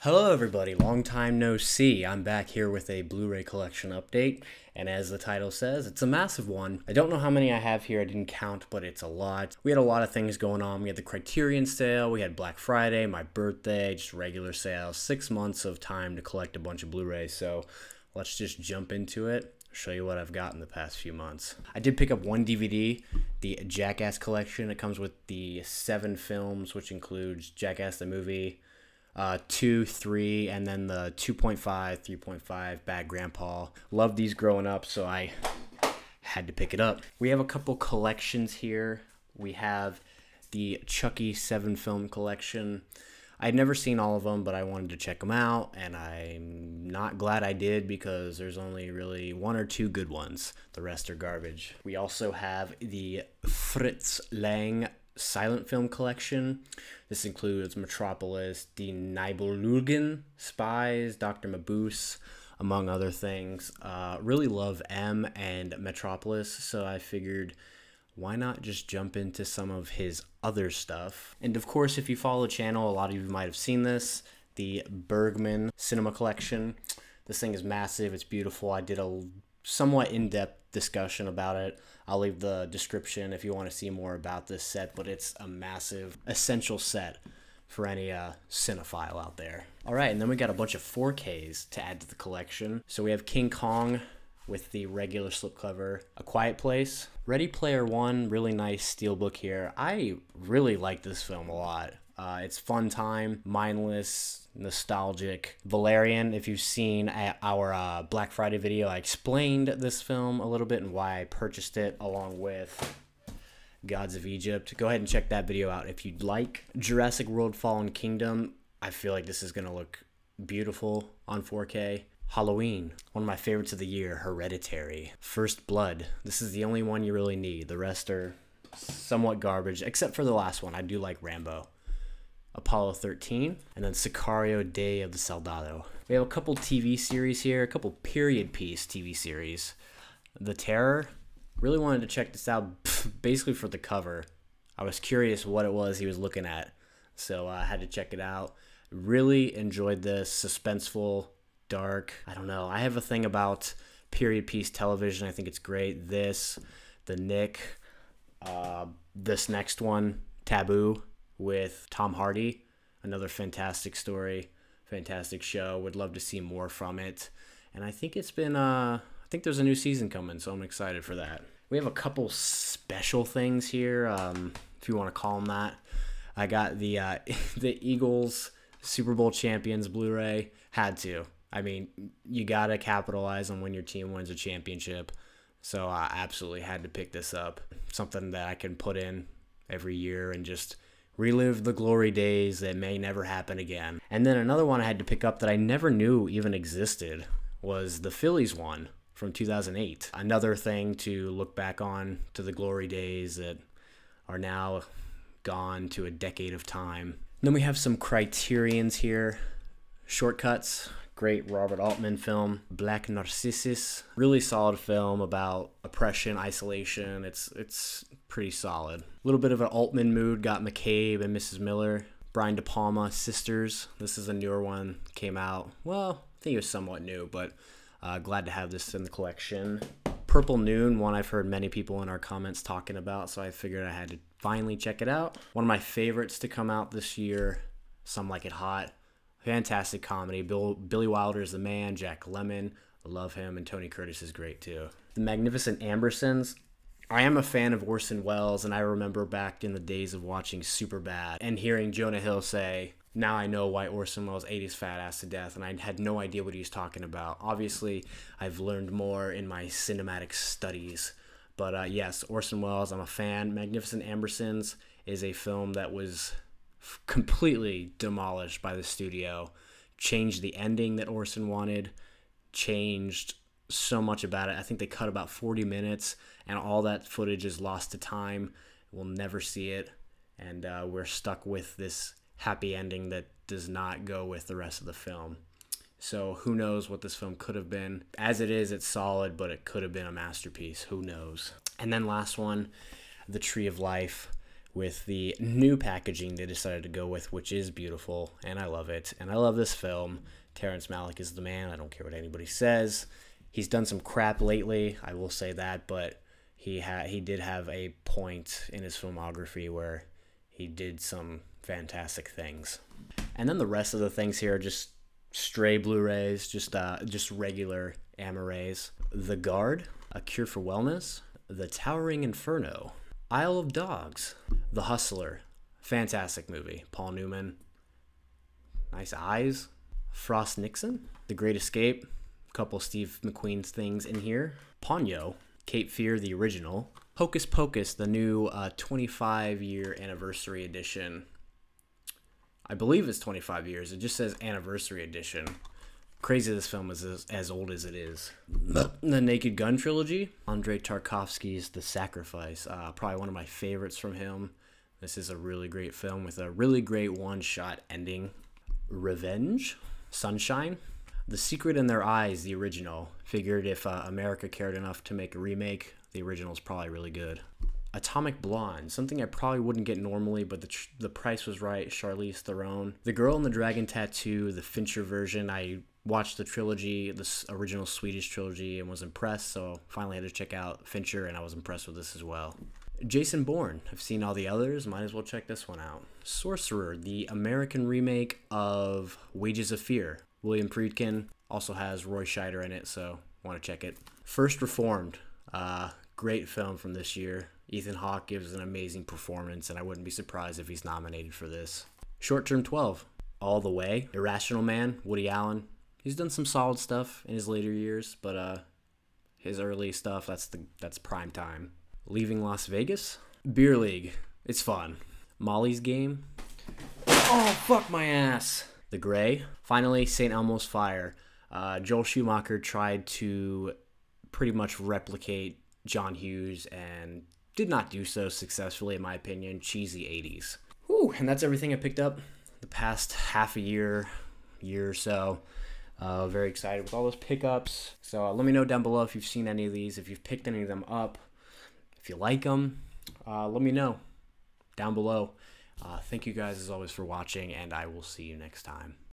Hello everybody, long time no see. I'm back here with a Blu-ray collection update, and as the title says, it's a massive one. I don't know how many I have here, I didn't count, but it's a lot. We had a lot of things going on. We had the Criterion sale, we had Black Friday, my birthday, just regular sales, 6 months of time to collect a bunch of Blu-rays, so let's just jump into it. Show you what I've got in the past few months. I did pick up one DVD, the Jackass collection. It comes with the 7 films, which includes Jackass the movie, 2, 3, and then the 2.5, 3.5 Bad Grandpa. Loved these growing up, so I had to pick it up. We have a couple collections here. We have the Chucky 7 film collection. I'd never seen all of them, but I wanted to check them out, and I'm not glad I did because there's only really 1 or 2 good ones. The rest are garbage. We also have the Fritz Lang silent film collection. This includes Metropolis, Die Nibelungen, Spies, Dr. Mabuse, among other things. Really love M and Metropolis, so I figured why not just jump into some of his other stuff. And of course, if you follow the channel, a lot of you might have seen this, the Bergman Cinema Collection. This thing is massive, it's beautiful. I did a somewhat in-depth discussion about it. I'll leave the description if you want to see more about this set, but it's a massive, essential set for any cinephile out there. All right, and then we got a bunch of 4Ks to add to the collection. So we have King Kong with the regular slipcover, A Quiet Place, Ready Player One, really nice steelbook here. I really like this film a lot. It's fun time, mindless, nostalgic. Valerian, if you've seen our Black Friday video, I explained this film a little bit and why I purchased it along with Gods of Egypt. Go ahead and check that video out if you'd like. Jurassic World Fallen Kingdom, I feel like this is going to look beautiful on 4K. Halloween, one of my favorites of the year, Hereditary. First Blood, this is the only one you really need. The rest are somewhat garbage, except for the last one. I do like Rambo. Apollo 13, and then Sicario Day of the Soldado. We have a couple TV series here, a couple period piece TV series. The Terror, really wanted to check this out basically for the cover. I was curious what it was he was looking at, so I had to check it out. Really enjoyed this, suspenseful, dark. I don't know, I have a thing about period piece television. I think it's great. This, The Nick, this next one, Taboo, with Tom Hardy, another fantastic story, fantastic show. Would love to see more from it. And I think it's been, I think there's a new season coming, so I'm excited for that. We have a couple special things here, if you want to call them that. I got the the Eagles Super Bowl Champions Blu-ray. Had to. I mean, you got to capitalize on when your team wins a championship. So I absolutely had to pick this up. Something that I can put in every year and just relive the glory days that may never happen again. And then another one I had to pick up that I never knew even existed was the Phillies one from 2008. Another thing to look back on to the glory days that are now gone to a decade of time. Then we have some Criterions here. Shortcuts, great Robert Altman film. Black Narcissus, really solid film about oppression, isolation. It's pretty solid. A little bit of an Altman mood, got McCabe and Mrs. Miller. Brian De Palma, Sisters. This is a newer one, came out, well, I think it was somewhat new, but glad to have this in the collection. Purple Noon, one I've heard many people in our comments talking about, so I figured I had to finally check it out. One of my favorites to come out this year, Some Like It Hot. Fantastic comedy. Billy Wilder's the man. Jack Lemmon, I love him, and Tony Curtis is great too. The Magnificent Ambersons. I am a fan of Orson Welles, and I remember back in the days of watching Superbad and hearing Jonah Hill say, "Now I know why Orson Welles ate his fat ass to death," and I had no idea what he was talking about. Obviously, I've learned more in my cinematic studies, but yes, Orson Welles, I'm a fan. Magnificent Ambersons is a film that was completely demolished by the studio, changed the ending that Orson wanted, changed so much about it. I think they cut about 40 minutes, and all that footage is lost to time. We'll never see it, and we're stuck with this happy ending that does not go with the rest of the film. So who knows what this film could have been. As it is, it's solid, but it could have been a masterpiece. Who knows? And then last one, The Tree of Life. with the new packaging they decided to go with, which is beautiful, and I love it. And I love this film. Terrence Malick is the man. I don't care what anybody says. He's done some crap lately, I will say that, but he did have a point in his filmography where he did some fantastic things. And then the rest of the things here are just stray Blu-rays, just regular Amarays. The Guard, A Cure for Wellness, The Towering Inferno, Isle of Dogs, The Hustler, fantastic movie. Paul Newman, nice eyes. Frost Nixon, The Great Escape, a couple Steve McQueen's things in here. Ponyo, Cape Fear, the original. Hocus Pocus, the new 25-year anniversary edition. I believe it's 25 years. It just says anniversary edition. Crazy this film is as old as it is. The Naked Gun trilogy. Andrei Tarkovsky's The Sacrifice. Probably one of my favorites from him. This is a really great film with a really great one-shot ending. Revenge. Sunshine. The Secret in Their Eyes, the original. Figured if America cared enough to make a remake, the original is probably really good. Atomic Blonde, something I probably wouldn't get normally, but the price was right. Charlize Theron. The Girl in the Dragon Tattoo, the Fincher version. I watched the trilogy, the original Swedish trilogy, and was impressed, so finally had to check out Fincher, and I was impressed with this as well. Jason Bourne, I've seen all the others, might as well check this one out. Sorcerer, the American remake of Wages of Fear. William Friedkin also has Roy Scheider in it, so want to check it. First Reformed, great film from this year. Ethan Hawke gives an amazing performance, and I wouldn't be surprised if he's nominated for this. Short Term 12, All the Way, Irrational Man, Woody Allen. He's done some solid stuff in his later years, but his early stuff, that's prime time. Leaving Las Vegas, Beer League, it's fun. Molly's Game, oh fuck my ass. The Gray, finally St. Elmo's Fire. Joel Schumacher tried to pretty much replicate John Hughes and did not do so successfully, in my opinion. Cheesy 80s. Whew, and that's everything I picked up the past half a year or so. Very excited with all those pickups. So let me know down below if you've seen any of these, if you've picked any of them up, if you like them. Let me know down below. Thank you guys as always for watching, and I will see you next time.